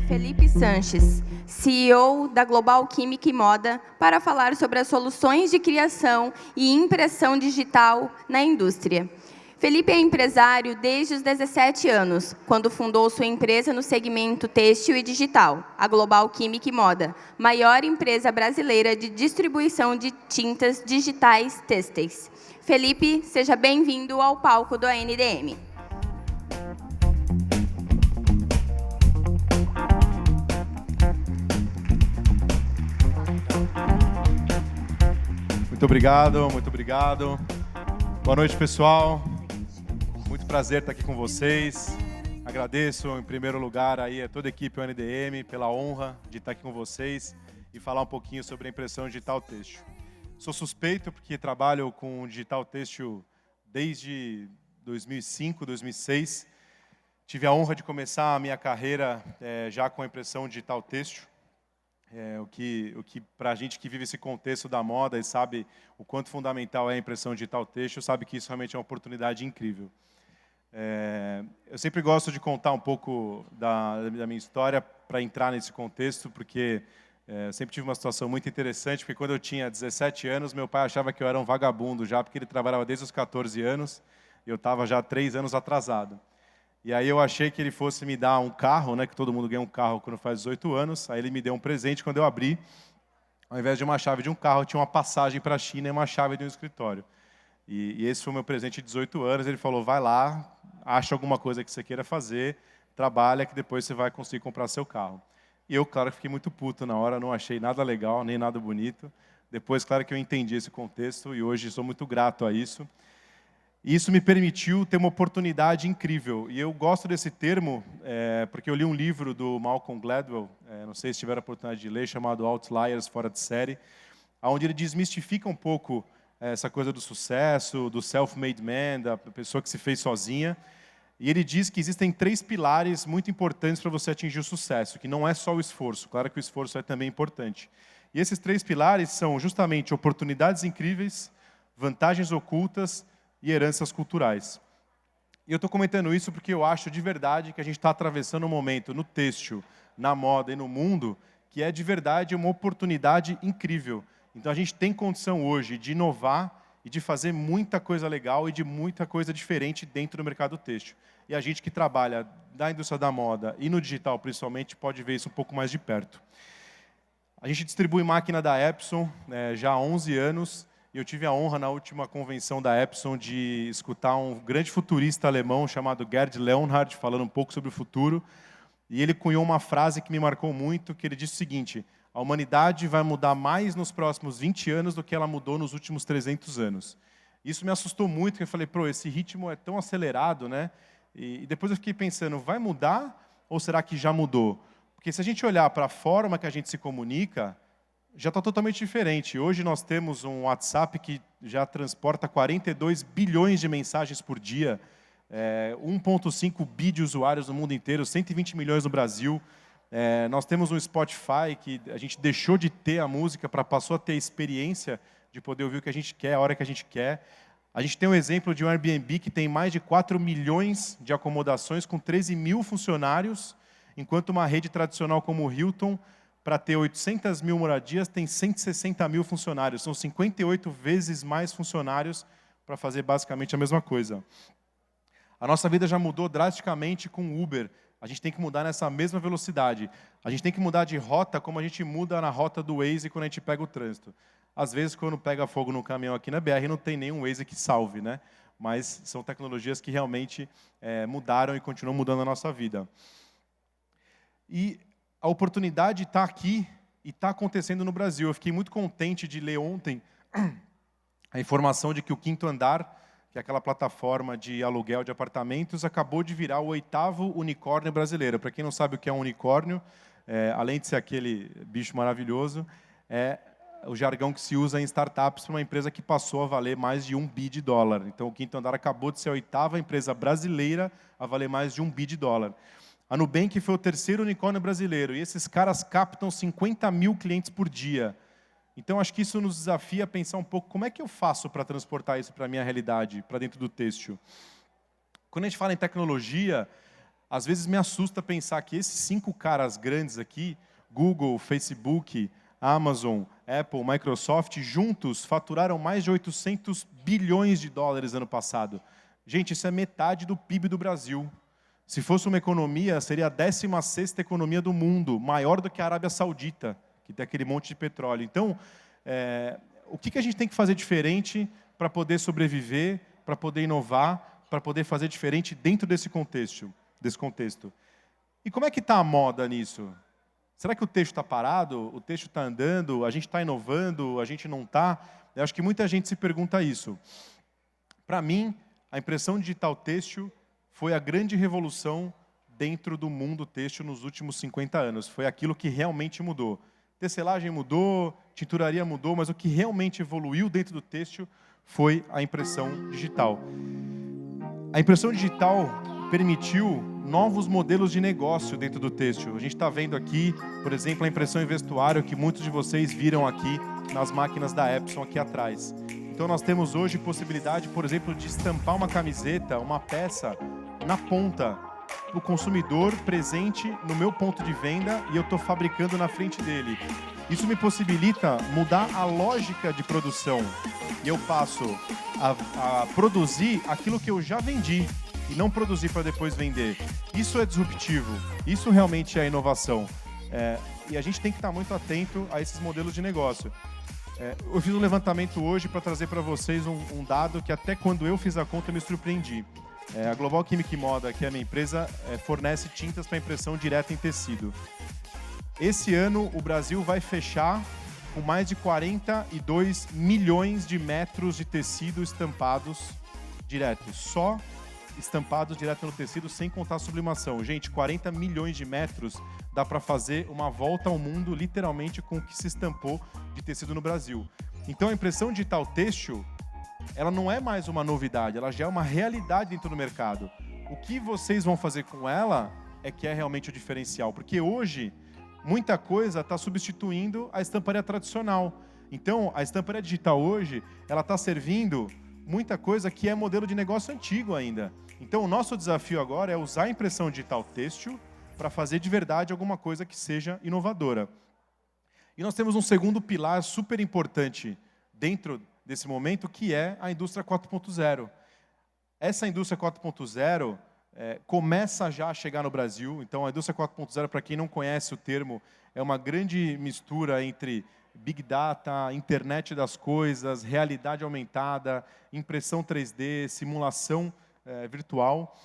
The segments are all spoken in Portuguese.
Felipe Sanches, CEO da Global Química e Moda, para falar sobre as soluções de criação e impressão digital na indústria. Felipe é empresário desde os 17 anos, quando fundou sua empresa no segmento têxtil e digital, a Global Química e Moda, maior empresa brasileira de distribuição de tintas digitais têxteis. Felipe, seja bem-vindo ao palco do ANDM. Muito obrigado, muito obrigado. Boa noite, pessoal. Muito prazer estar aqui com vocês. Agradeço, em primeiro lugar, aí, a toda a equipe do ANDM pela honra de estar aqui com vocês e falar um pouquinho sobre a impressão digital têxtil. Sou suspeito porque trabalho com digital têxtil desde 2005, 2006. Tive a honra de começar a minha carreira já com a impressão digital têxtil. O que para a gente que vive esse contexto da moda e sabe o quanto fundamental é a impressão digital têxtil, sabe que isso realmente é uma oportunidade incrível. Eu sempre gosto de contar um pouco da minha história para entrar nesse contexto, porque sempre tive uma situação muito interessante, porque quando eu tinha 17 anos, meu pai achava que eu era um vagabundo já, porque ele trabalhava desde os 14 anos, e eu estava já 3 anos atrasado. E aí eu achei que ele fosse me dar um carro, né, que todo mundo ganha um carro quando faz 18 anos. Aí ele me deu um presente quando eu abri. Ao invés de uma chave de um carro, tinha uma passagem para a China e uma chave de um escritório. E esse foi o meu presente de 18 anos. Ele falou, vai lá, acha alguma coisa que você queira fazer, trabalha que depois você vai conseguir comprar seu carro. E eu, claro, fiquei muito puto na hora, não achei nada legal, nem nada bonito. Depois, claro que eu entendi esse contexto e hoje sou muito grato a isso. E isso me permitiu ter uma oportunidade incrível. E eu gosto desse termo porque eu li um livro do Malcolm Gladwell, não sei se tiveram a oportunidade de ler, chamado Outliers, Fora de Série, onde ele desmistifica um pouco essa coisa do sucesso, do self-made man, da pessoa que se fez sozinha. E ele diz que existem 3 pilares muito importantes para você atingir o sucesso, que não é só o esforço. Claro que o esforço é também importante. E esses 3 pilares são justamente oportunidades incríveis, vantagens ocultas e heranças culturais. E eu estou comentando isso porque eu acho de verdade que a gente está atravessando um momento no têxtil, na moda e no mundo que é de verdade uma oportunidade incrível. Então a gente tem condição hoje de inovar e de fazer muita coisa legal e de muita coisa diferente dentro do mercado têxtil. E a gente que trabalha na indústria da moda e no digital principalmente pode ver isso um pouco mais de perto. A gente distribui máquina da Epson já há 11 anos. Eu tive a honra, na última convenção da Epson, de escutar um grande futurista alemão chamado Gerd Leonhard, falando um pouco sobre o futuro. E ele cunhou uma frase que me marcou muito, que ele disse o seguinte, a humanidade vai mudar mais nos próximos 20 anos do que ela mudou nos últimos 300 anos. Isso me assustou muito, porque eu falei, esse ritmo é tão acelerado, né? E depois eu fiquei pensando, vai mudar ou será que já mudou? Porque se a gente olhar para a forma que a gente se comunica, já está totalmente diferente. Hoje nós temos um WhatsApp que já transporta 42 bilhões de mensagens por dia, 1,5 bi de usuários no mundo inteiro, 120 milhões no Brasil. Nós temos um Spotify que a gente deixou de ter a música para passou a ter a experiência de poder ouvir o que a gente quer, a hora que a gente quer. A gente tem um exemplo de um Airbnb que tem mais de 4 milhões de acomodações com 13 mil funcionários, enquanto uma rede tradicional como o Hilton, para ter 800 mil moradias, tem 160 mil funcionários. São 58 vezes mais funcionários para fazer basicamente a mesma coisa. A nossa vida já mudou drasticamente com o Uber. A gente tem que mudar nessa mesma velocidade. A gente tem que mudar de rota como a gente muda na rota do Waze quando a gente pega o trânsito. Às vezes, quando pega fogo no caminhão aqui na BR, não tem nenhum Waze que salve, né? Mas são tecnologias que realmente mudaram e continuam mudando a nossa vida. E a oportunidade está aqui e está acontecendo no Brasil. Eu fiquei muito contente de ler ontem a informação de que o Quinto Andar, que é aquela plataforma de aluguel de apartamentos, acabou de virar o 8º unicórnio brasileiro. Para quem não sabe o que é um unicórnio, além de ser aquele bicho maravilhoso, é o jargão que se usa em startups para uma empresa que passou a valer mais de $1 bi. Então, o Quinto Andar acabou de ser a 8ª empresa brasileira a valer mais de $1 bi. A Nubank foi o 3º unicórnio brasileiro, e esses caras captam 50 mil clientes por dia. Então, acho que isso nos desafia a pensar um pouco como é que eu faço para transportar isso para a minha realidade, para dentro do têxtil. Quando a gente fala em tecnologia, Às vezes me assusta pensar que esses 5 caras grandes aqui, Google, Facebook, Amazon, Apple, Microsoft, juntos faturaram mais de 800 bilhões de dólares ano passado. Gente, isso é metade do PIB do Brasil. Se fosse uma economia, seria a 16ª economia do mundo, maior do que a Arábia Saudita, que tem aquele monte de petróleo. Então, o que a gente tem que fazer diferente para poder sobreviver, para poder inovar, para poder fazer diferente dentro desse contexto? E como é que está a moda nisso? Será que o texto está parado? O texto está andando? A gente está inovando? A gente não está? Eu acho que muita gente se pergunta isso. Para mim, a impressão digital têxtil foi a grande revolução dentro do mundo têxtil nos últimos 50 anos. Foi aquilo que realmente mudou. Tecelagem mudou, tinturaria mudou, mas o que realmente evoluiu dentro do têxtil foi a impressão digital. A impressão digital permitiu novos modelos de negócio dentro do têxtil. A gente está vendo aqui, por exemplo, a impressão em vestuário, que muitos de vocês viram aqui nas máquinas da Epson aqui atrás. Então nós temos hoje possibilidade, por exemplo, de estampar uma camiseta, uma peça, na ponta, para o consumidor presente no meu ponto de venda e eu estou fabricando na frente dele. Isso me possibilita mudar a lógica de produção e eu passo a produzir aquilo que eu já vendi e não produzir para depois vender. Isso é disruptivo, isso realmente é inovação. E a gente tem que estar muito atento a esses modelos de negócio. Eu fiz um levantamento hoje para trazer para vocês um dado que até quando eu fiz a conta eu me surpreendi. A Global Chimic Moda, que é a minha empresa, fornece tintas para impressão direta em tecido. Esse ano o Brasil vai fechar com mais de 42 milhões de metros de tecido estampados direto. Só estampados direto no tecido, sem contar a sublimação. Gente, 40 milhões de metros dá para fazer uma volta ao mundo, literalmente, com o que se estampou de tecido no Brasil. Então, a impressão digital têxtil, ela não é mais uma novidade, ela já é uma realidade dentro do mercado. O que vocês vão fazer com ela é que é realmente o diferencial, porque hoje, muita coisa está substituindo a estamparia tradicional. Então, a estamparia digital hoje, ela está servindo muita coisa que é modelo de negócio antigo ainda. Então, o nosso desafio agora é usar a impressão digital têxtil para fazer de verdade alguma coisa que seja inovadora. E nós temos um segundo pilar super importante dentro desse momento, que é a indústria 4.0. Essa indústria 4.0 começa já a chegar no Brasil. Então, a indústria 4.0, para quem não conhece o termo, é uma grande mistura entre Big Data, internet das coisas, realidade aumentada, impressão 3D, simulação virtual.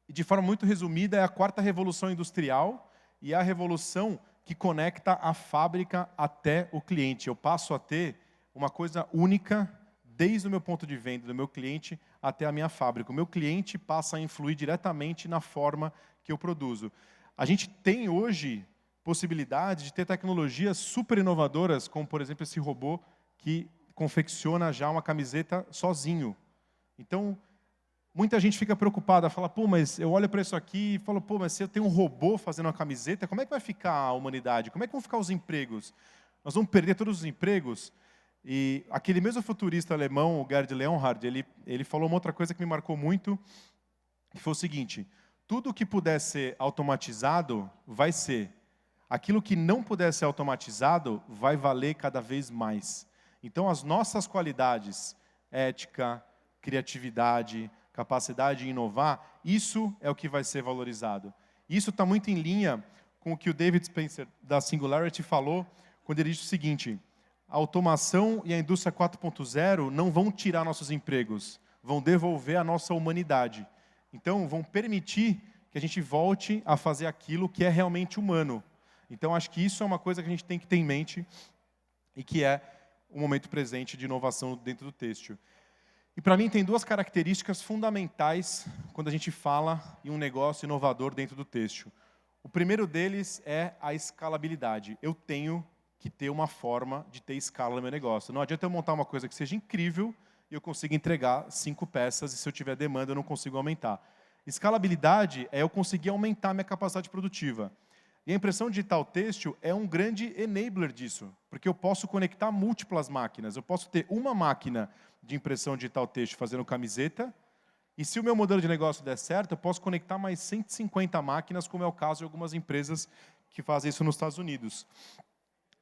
E, de forma muito resumida, é a 4ª revolução industrial e é a revolução que conecta a fábrica até o cliente. Eu passo a ter uma coisa única desde o meu ponto de venda, do meu cliente até a minha fábrica. O meu cliente passa a influir diretamente na forma que eu produzo. A gente tem hoje possibilidade de ter tecnologias super inovadoras, como, por exemplo, esse robô que confecciona já uma camiseta sozinho. Então, muita gente fica preocupada, fala, pô, mas eu olho para isso aqui e falo, pô, mas se eu tenho um robô fazendo uma camiseta, como é que vai ficar a humanidade? Como é que vão ficar os empregos? Nós vamos perder todos os empregos? E aquele mesmo futurista alemão, o Gerd Leonhard, ele falou uma outra coisa que me marcou muito, que foi o seguinte: tudo que puder ser automatizado, vai ser. Aquilo que não puder ser automatizado, vai valer cada vez mais. Então, as nossas qualidades, ética, criatividade, capacidade de inovar, isso é o que vai ser valorizado. Isso está muito em linha com o que o David Spencer, da Singularity, falou, quando ele disse o seguinte: a automação e a indústria 4.0 não vão tirar nossos empregos, vão devolver a nossa humanidade. Então, vão permitir que a gente volte a fazer aquilo que é realmente humano. Então, acho que isso é uma coisa que a gente tem que ter em mente e que é o momento presente de inovação dentro do têxtil. E, para mim, tem 2 características fundamentais quando a gente fala em um negócio inovador dentro do têxtil. O primeiro deles é a escalabilidade. Eu tenho que ter uma forma de ter escala no meu negócio. Não adianta eu montar uma coisa que seja incrível e eu consiga entregar 5 peças e se eu tiver demanda eu não consigo aumentar. Escalabilidade é eu conseguir aumentar a minha capacidade produtiva. E a impressão digital têxtil é um grande enabler disso, porque eu posso conectar múltiplas máquinas. Eu posso ter uma máquina de impressão digital têxtil fazendo camiseta E se o meu modelo de negócio der certo, eu posso conectar mais 150 máquinas, como é o caso de algumas empresas que fazem isso nos Estados Unidos.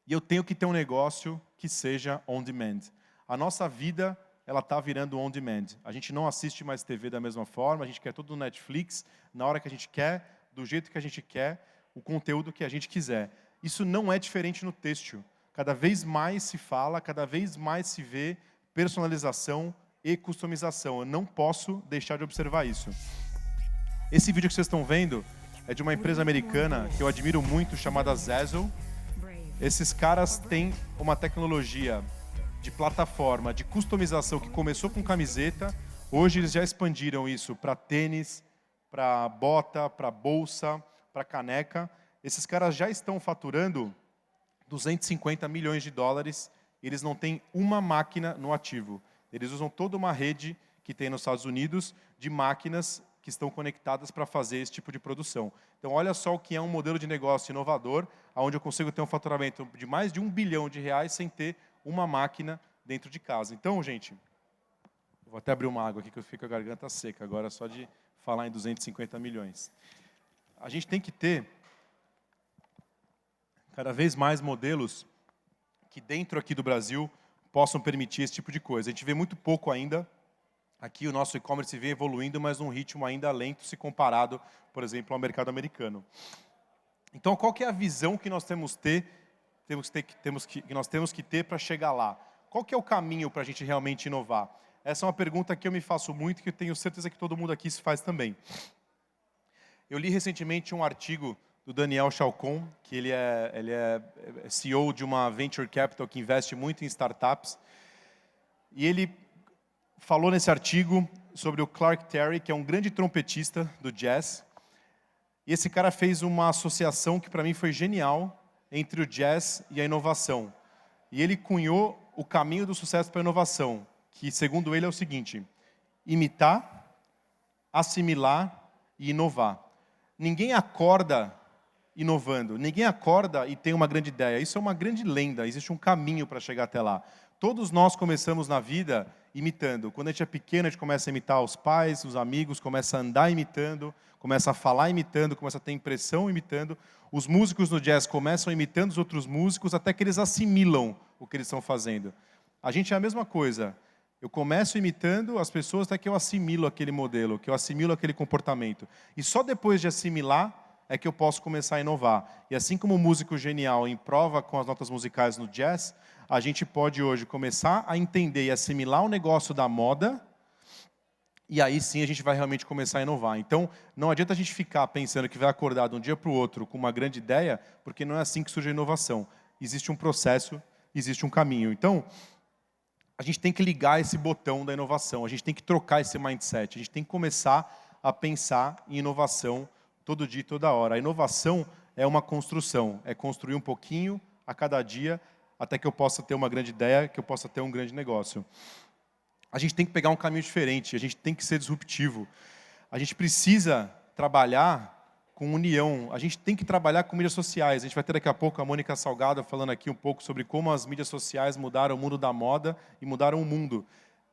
E eu tenho que ter um negócio que seja on-demand. A nossa vida, ela está virando on-demand. A gente não assiste mais TV da mesma forma, a gente quer tudo no Netflix, na hora que a gente quer, do jeito que a gente quer, o conteúdo que a gente quiser. Isso não é diferente no têxtil. Cada vez mais se fala, cada vez mais se vê personalização e customização. Eu não posso deixar de observar isso. Esse vídeo que vocês estão vendo é de uma empresa americana que eu admiro muito, chamada Zazzle. Esses caras têm uma tecnologia de plataforma, de customização que começou com camiseta. Hoje eles já expandiram isso para tênis, para bota, para bolsa, para caneca. Esses caras já estão faturando 250 milhões de dólares. Eles não têm uma máquina no ativo. Eles usam toda uma rede que tem nos Estados Unidos de máquinas que estão conectadas para fazer esse tipo de produção. Então, olha só o que é um modelo de negócio inovador, onde eu consigo ter um faturamento de mais de R$1 bilhão sem ter uma máquina dentro de casa. Então, gente, vou até abrir uma água aqui que eu fico com a garganta seca agora só de falar em 250 milhões. A gente tem que ter cada vez mais modelos que dentro aqui do Brasil possam permitir esse tipo de coisa. A gente vê muito pouco ainda. Aqui o nosso e-commerce vem evoluindo, mas num ritmo ainda lento se comparado, por exemplo, ao mercado americano. Então, qual que é a visão que nós temos que ter para chegar lá? Qual que é o caminho para a gente realmente inovar? Essa é uma pergunta que eu me faço muito e que eu tenho certeza que todo mundo aqui se faz também. Eu li recentemente um artigo do Daniel Chalcon, que ele é CEO de uma venture capital que investe muito em startups. E ele falou nesse artigo sobre o Clark Terry, que é um grande trompetista do jazz. E esse cara fez uma associação que para mim foi genial entre o jazz e a inovação. E ele cunhou o caminho do sucesso para a inovação, que segundo ele é o seguinte: imitar, assimilar e inovar. Ninguém acorda inovando. Ninguém acorda e tem uma grande ideia. Isso é uma grande lenda, existe um caminho para chegar até lá. Todos nós começamos na vida imitando. Quando a gente é pequeno, a gente começa a imitar os pais, os amigos, começa a andar imitando, começa a falar imitando, começa a ter impressão imitando. Os músicos no jazz começam imitando os outros músicos até que eles assimilam o que eles estão fazendo. A gente é a mesma coisa. Eu começo imitando as pessoas até que eu assimilo aquele modelo, que eu assimilo aquele comportamento. E só depois de assimilar é que eu posso começar a inovar. E assim como o músico genial improva com as notas musicais no jazz, a gente pode hoje começar a entender e assimilar o negócio da moda, e aí sim a gente vai realmente começar a inovar. Então, não adianta a gente ficar pensando que vai acordar de um dia para o outro com uma grande ideia, porque não é assim que surge a inovação. Existe um processo, existe um caminho. Então, a gente tem que ligar esse botão da inovação, a gente tem que trocar esse mindset, a gente tem que começar a pensar em inovação todo dia e toda hora. A inovação é uma construção, é construir um pouquinho a cada dia, até que eu possa ter uma grande ideia, que eu possa ter um grande negócio. A gente tem que pegar um caminho diferente, a gente tem que ser disruptivo. A gente precisa trabalhar com união, a gente tem que trabalhar com mídias sociais. A gente vai ter daqui a pouco a Mônica Salgado falando aqui um pouco sobre como as mídias sociais mudaram o mundo da moda e mudaram o mundo.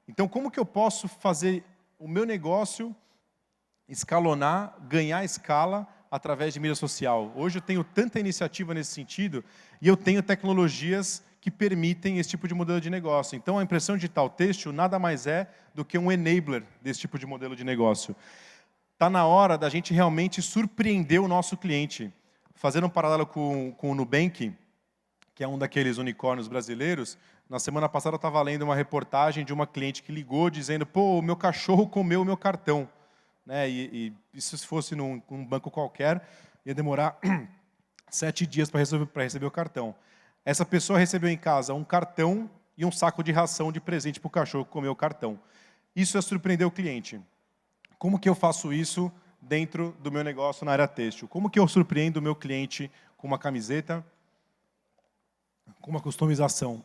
Então, como que eu posso fazer o meu negócio escalonar, ganhar escala através de mídia social? Hoje eu tenho tanta iniciativa nesse sentido e eu tenho tecnologias que permitem esse tipo de modelo de negócio. Então, a impressão digital têxtil nada mais é do que um enabler desse tipo de modelo de negócio. Está na hora da gente realmente surpreender o nosso cliente. Fazendo um paralelo com o Nubank, que é um daqueles unicórnios brasileiros, na semana passada eu estava lendo uma reportagem de uma cliente que ligou dizendo: pô, o meu cachorro comeu o meu cartão. E isso, se fosse num banco qualquer, ia demorar 7 dias para receber o cartão. Essa pessoa recebeu em casa um cartão e um saco de ração de presente para o cachorro que comeu o cartão. Isso é surpreender o cliente. Como que eu faço isso dentro do meu negócio na área têxtil? Como que eu surpreendo o meu cliente com uma camiseta, com uma customização?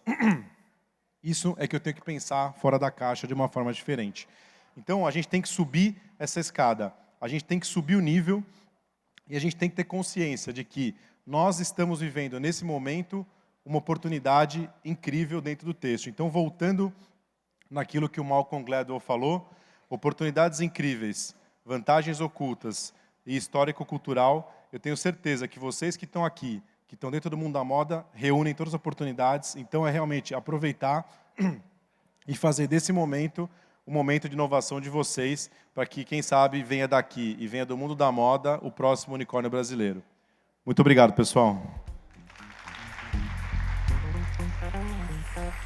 Isso é que eu tenho que pensar fora da caixa de uma forma diferente. Então, a gente tem que subir essa escada, a gente tem que subir o nível e a gente tem que ter consciência de que nós estamos vivendo, nesse momento, uma oportunidade incrível dentro do têxtil. Então, voltando naquilo que o Malcolm Gladwell falou, oportunidades incríveis, vantagens ocultas e histórico-cultural, eu tenho certeza que vocês que estão aqui, que estão dentro do mundo da moda, reúnem todas as oportunidades. Então, é realmente aproveitar e fazer desse momento um momento de inovação de vocês, para que, quem sabe, venha daqui e venha do mundo da moda o próximo unicórnio brasileiro. Muito obrigado, pessoal.